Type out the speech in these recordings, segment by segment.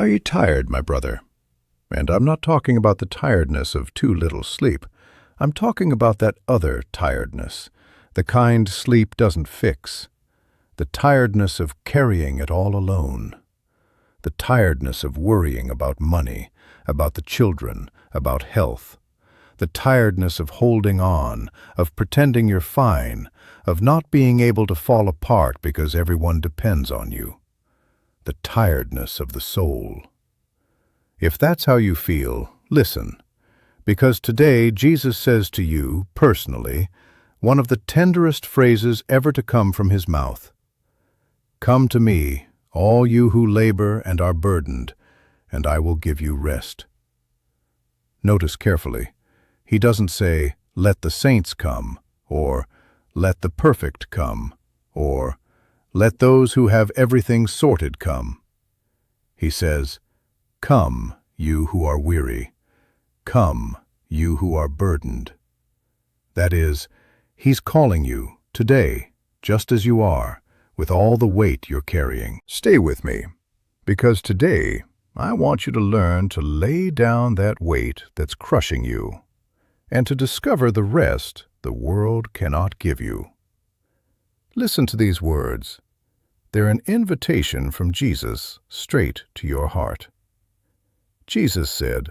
Are you tired, my brother? And I'm not talking about the tiredness of too little sleep. I'm talking about that other tiredness, the kind sleep doesn't fix. The tiredness of carrying it all alone. The tiredness of worrying about money, about the children, about health. The tiredness of holding on, of pretending you're fine, of not being able to fall apart because everyone depends on you. The tiredness of the soul. If that's how you feel, listen, because today Jesus says to you, personally, one of the tenderest phrases ever to come from his mouth. Come to me, all you who labor and are burdened, and I will give you rest. Notice carefully, he doesn't say, let the saints come, or let the perfect come, or let those who have everything sorted come. He says, come, you who are weary. Come, you who are burdened. That is, he's calling you, today, just as you are, with all the weight you're carrying. Stay with me, because today I want you to learn to lay down that weight that's crushing you, and to discover the rest the world cannot give you. Listen to these words. They're an invitation from Jesus straight to your heart. Jesus said,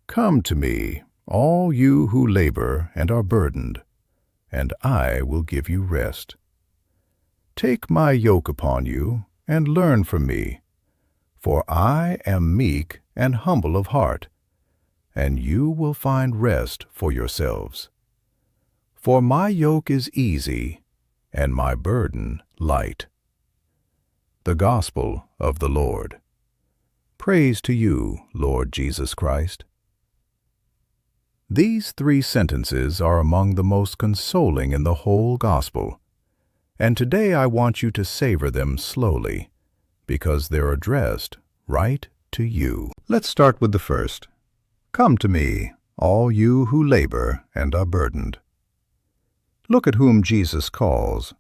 come to me, all you who labor and are burdened, and I will give you rest. Take my yoke upon you and learn from me, for I am meek and humble of heart, and you will find rest for yourselves. For my yoke is easy and my burden light. The Gospel of the Lord. Praise to you, Lord Jesus Christ. These 3 sentences are among the most consoling in the whole Gospel, and today I want you to savor them slowly, because they're addressed right to you. Let's start with the first. Come to me, all you who labor and are burdened. Look at whom Jesus calls,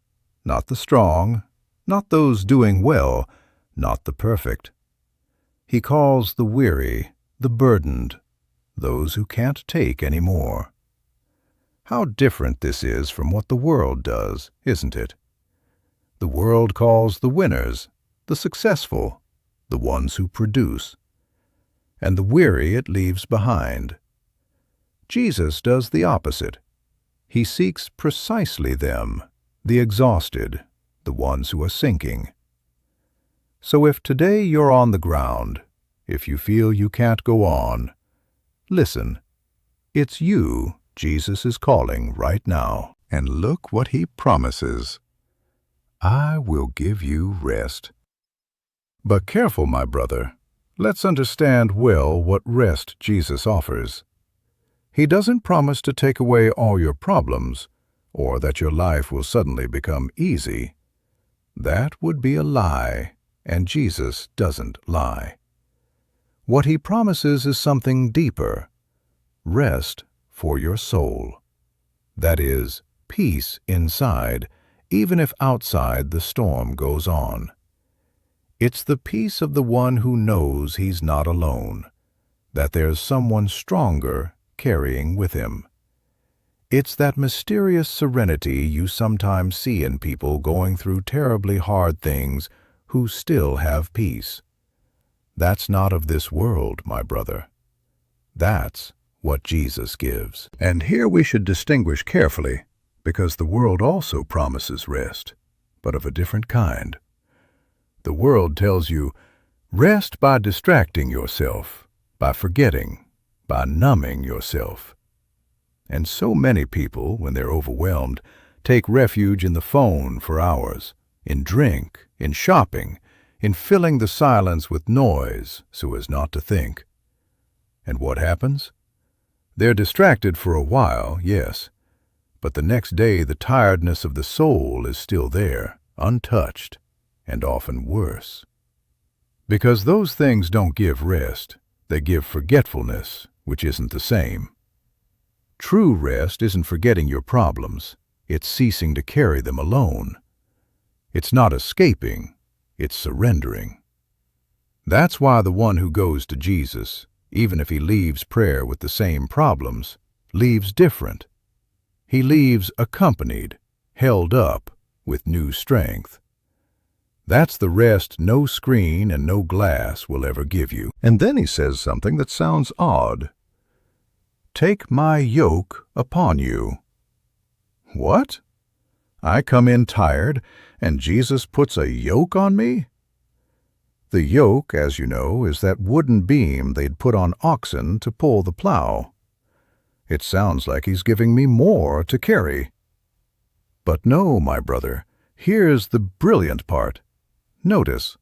not the strong, not those doing well, not the perfect. He calls the weary, the burdened, those who can't take any more. How different this is from what the world does, isn't it? The world calls the winners, the successful, the ones who produce, and the weary it leaves behind. Jesus does the opposite. He seeks precisely them, the exhausted, the ones who are sinking. So if today you're on the ground, if you feel you can't go on, listen, it's you Jesus is calling right now. And look what he promises. I will give you rest. But careful, my brother. Let's understand well what rest Jesus offers. He doesn't promise to take away all your problems, or that your life will suddenly become easy. That would be a lie, and Jesus doesn't lie. What he promises is something deeper. Rest for your soul. That is, peace inside, even if outside the storm goes on. It's the peace of the one who knows he's not alone, that there's someone stronger carrying with him. It's that mysterious serenity you sometimes see in people going through terribly hard things who still have peace. That's not of this world, my brother. That's what Jesus gives. And here we should distinguish carefully, because the world also promises rest, but of a different kind. The world tells you, rest by distracting yourself, by forgetting, by numbing yourself. And so many people, when they're overwhelmed, take refuge in the phone for hours, in drink, in shopping, in filling the silence with noise so as not to think. And what happens? They're distracted for a while, yes, but the next day the tiredness of the soul is still there, untouched, and often worse. Because those things don't give rest, they give forgetfulness, which isn't the same. True rest isn't forgetting your problems, it's ceasing to carry them alone. It's not escaping, it's surrendering. That's why the one who goes to Jesus, even if he leaves prayer with the same problems, leaves different. He leaves accompanied, held up, with new strength. That's the rest no screen and no glass will ever give you. And then he says something that sounds odd. Take my yoke upon you. What? I come in tired, and Jesus puts a yoke on me? The yoke, as you know, is that wooden beam they'd put on oxen to pull the plow. It sounds like he's giving me more to carry. But no, my brother, here's the brilliant part. Notice,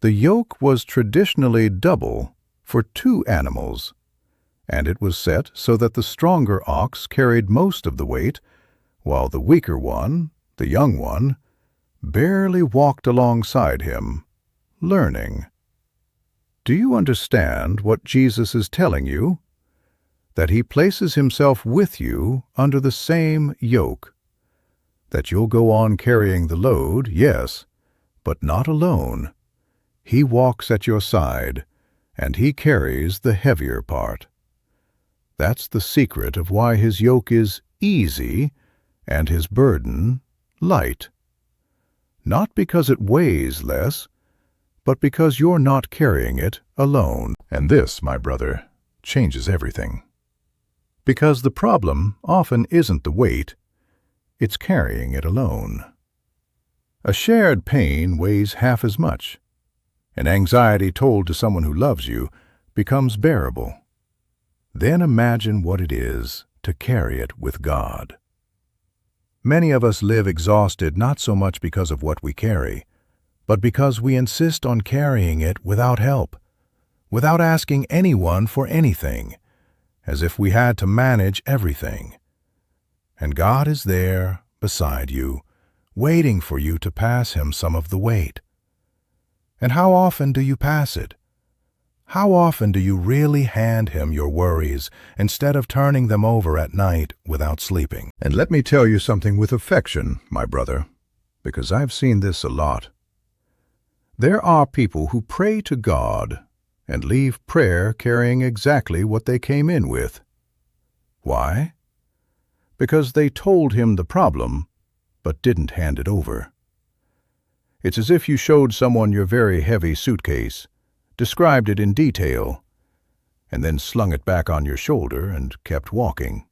the yoke was traditionally double for 2 animals, and it was set so that the stronger ox carried most of the weight, while the weaker one, the young one, barely walked alongside him, learning. Do you understand what Jesus is telling you? That he places himself with you under the same yoke. That you'll go on carrying the load, yes, but not alone. He walks at your side, and he carries the heavier part. That's the secret of why his yoke is easy and his burden light. Not because it weighs less, but because you're not carrying it alone. And this, my brother, changes everything. Because the problem often isn't the weight, it's carrying it alone. A shared pain weighs half as much. An anxiety told to someone who loves you becomes bearable. Then imagine what it is to carry it with God. Many of us live exhausted not so much because of what we carry, but because we insist on carrying it without help, without asking anyone for anything, as if we had to manage everything. And God is there, beside you, waiting for you to pass him some of the weight. And how often do you pass it? How often do you really hand him your worries instead of turning them over at night without sleeping? And let me tell you something with affection, my brother, because I've seen this a lot. There are people who pray to God and leave prayer carrying exactly what they came in with. Why? Because they told him the problem, but didn't hand it over. It's as if you showed someone your very heavy suitcase, described it in detail, and then slung it back on your shoulder and kept walking.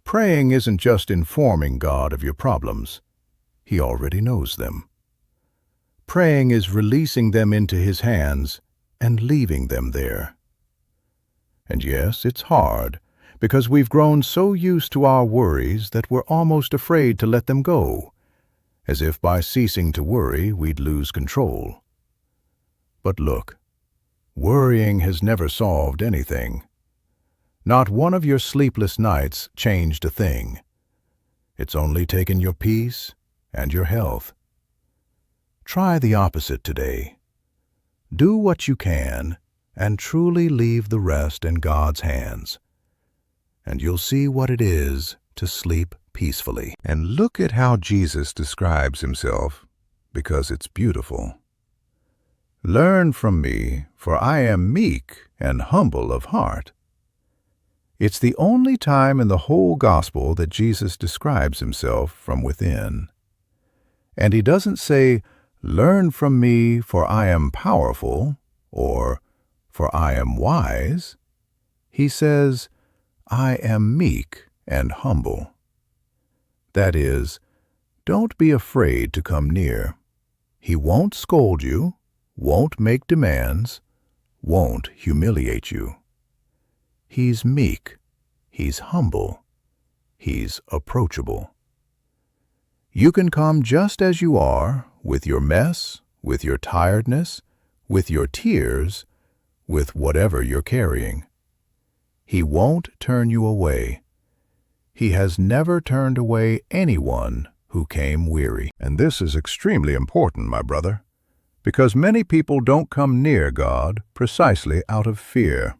Praying isn't just informing God of your problems. He already knows them. Praying is releasing them into his hands and leaving them there. And yes, it's hard, because we've grown so used to our worries that we're almost afraid to let them go, as if by ceasing to worry we'd lose control. But look, worrying has never solved anything. Not one of your sleepless nights changed a thing. It's only taken your peace and your health. Try the opposite today. Do what you can and truly leave the rest in God's hands. And you'll see what it is to sleep peacefully. And look at how Jesus describes himself, because it's beautiful. Learn from me, for I am meek and humble of heart. It's the only time in the whole gospel that Jesus describes himself from within. And he doesn't say, "Learn from me, for I am powerful," or "for I am wise." He says, "I am meek and humble." That is, don't be afraid to come near. He won't scold you, won't make demands, won't humiliate you. He's meek, he's humble, he's approachable. You can come just as you are, with your mess, with your tiredness, with your tears, with whatever you're carrying. He won't turn you away. He has never turned away anyone who came weary. And this is extremely important, my brother, because many people don't come near God precisely out of fear.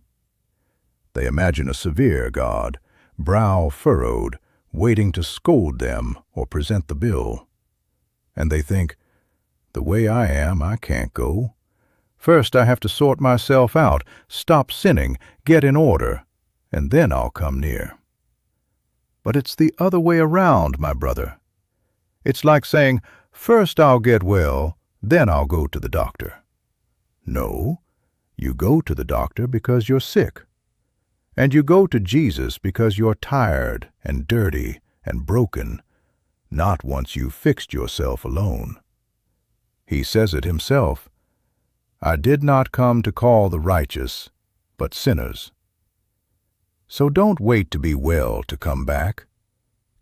They imagine a severe God, brow furrowed, waiting to scold them or present the bill. And they think, the way I am, I can't go. First I have to sort myself out, stop sinning, get in order, and then I'll come near. But it's the other way around, my brother. It's like saying, first I'll get well, then I'll go to the doctor. No, you go to the doctor because you're sick. And you go to Jesus because you're tired and dirty and broken, not once you've fixed yourself alone. He says it himself, I did not come to call the righteous, but sinners. So don't wait to be well to come back.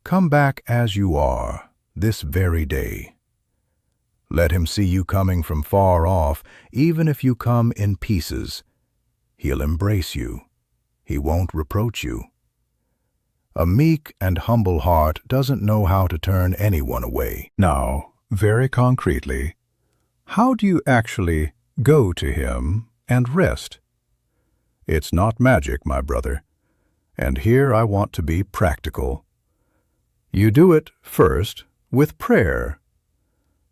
Come back as you are, this very day. Let him see you coming from far off, even if you come in pieces. He'll embrace you. He won't reproach you. A meek and humble heart doesn't know how to turn anyone away. Now, very concretely, how do you actually go to him and rest? It's not magic, my brother, and here I want to be practical. You do it, first, with prayer.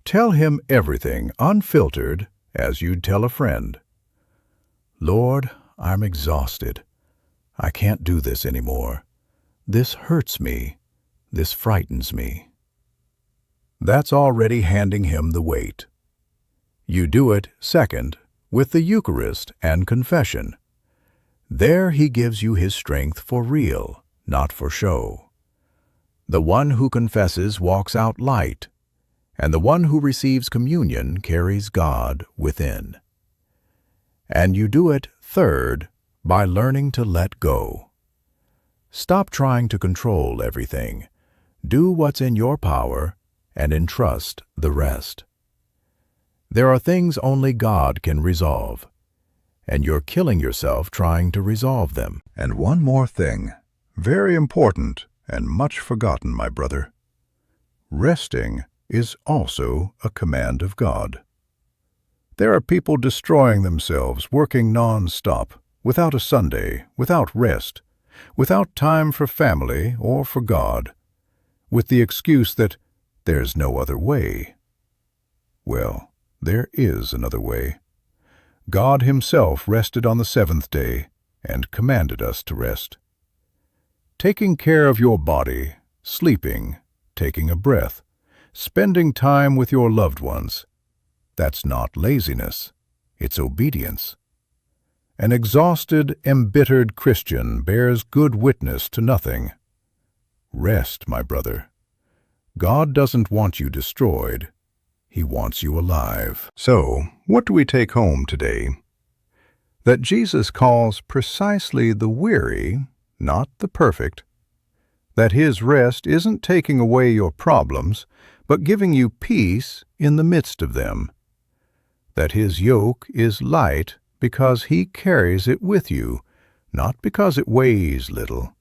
Tell him everything, unfiltered, as you'd tell a friend. Lord, I'm exhausted. I can't do this anymore. This hurts me. This frightens me. That's already handing him the weight. You do it, second, with the Eucharist and confession. There he gives you his strength for real, not for show. The one who confesses walks out light, and the one who receives communion carries God within. And you do it, third, by learning to let go. Stop trying to control everything. Do what's in your power and entrust the rest. There are things only God can resolve, and you're killing yourself trying to resolve them. And one more thing, very important and much forgotten, my brother. Resting is also a command of God. There are people destroying themselves, working non-stop, without a Sunday, without rest, without time for family or for God, with the excuse that there's no other way. Well, there is another way. God himself rested on the seventh day and commanded us to rest. Taking care of your body, sleeping, taking a breath, spending time with your loved ones, that's not laziness, it's obedience. An exhausted, embittered Christian bears good witness to nothing. Rest, my brother. God doesn't want you destroyed. He wants you alive. So, what do we take home today? That Jesus calls precisely the weary, not the perfect. That his rest isn't taking away your problems, but giving you peace in the midst of them. That his yoke is light because he carries it with you, not because it weighs little.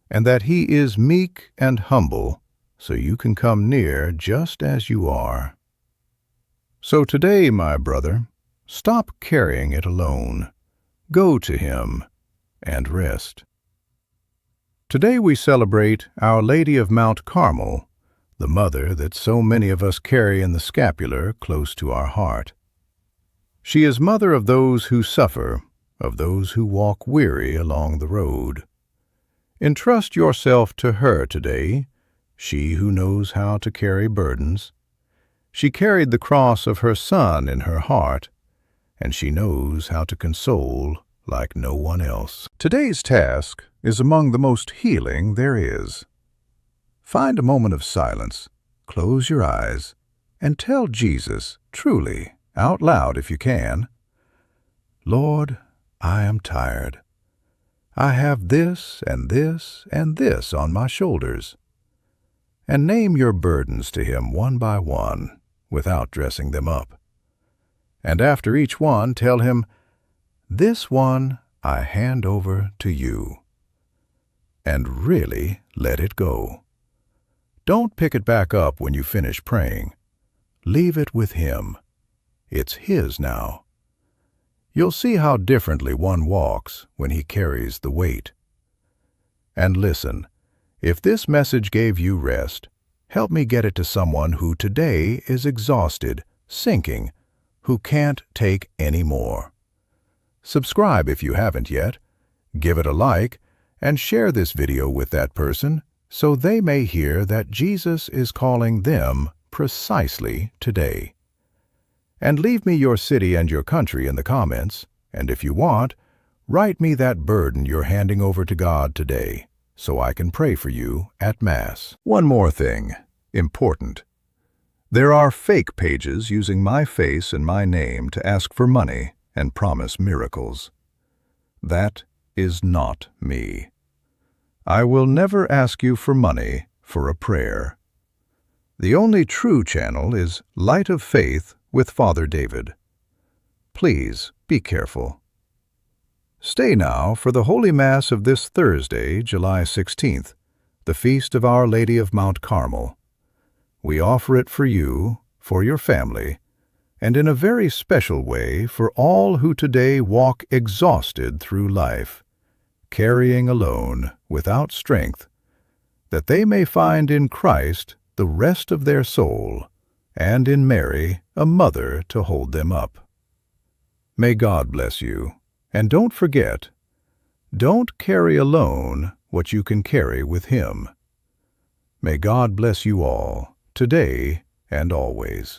And that he is meek and humble, so you can come near just as you are. So today, my brother, stop carrying it alone. Go to him and rest. Today we celebrate Our Lady of Mount Carmel, the mother that so many of us carry in the scapular close to our heart. She is mother of those who suffer, of those who walk weary along the road. Entrust yourself to her today, she who knows how to carry burdens. She carried the cross of her Son in her heart, and she knows how to console like no one else. Today's task is among the most healing there is. Find a moment of silence, close your eyes, and tell Jesus, truly, out loud if you can, Lord, I am tired. I have this and this and this on my shoulders. And name your burdens to him one by one, without dressing them up. And after each one, tell him, this one I hand over to you. And really let it go. Don't pick it back up when you finish praying. Leave it with him. It's his now. You'll see how differently one walks when he carries the weight. And listen, if this message gave you rest, help me get it to someone who today is exhausted, sinking, who can't take any more. Subscribe if you haven't yet, give it a like, and share this video with that person so they may hear that Jesus is calling them precisely today. And leave me your city and your country in the comments, and if you want, write me that burden you're handing over to God today, so I can pray for you at Mass. One more thing, important. There are fake pages using my face and my name to ask for money and promise miracles. That is not me. I will never ask you for money for a prayer. The only true channel is Light of Faith with Father David. Please be careful. Stay now for the Holy Mass of this Thursday, July 16th, the feast of Our Lady of Mount Carmel. We offer it for you, for your family, and in a very special way for all who today walk exhausted through life, carrying alone, without strength, that they may find in Christ the rest of their soul, and in Mary a mother to hold them up. May God bless you, and don't forget, don't carry alone what you can carry with Him. May God bless you all, today and always.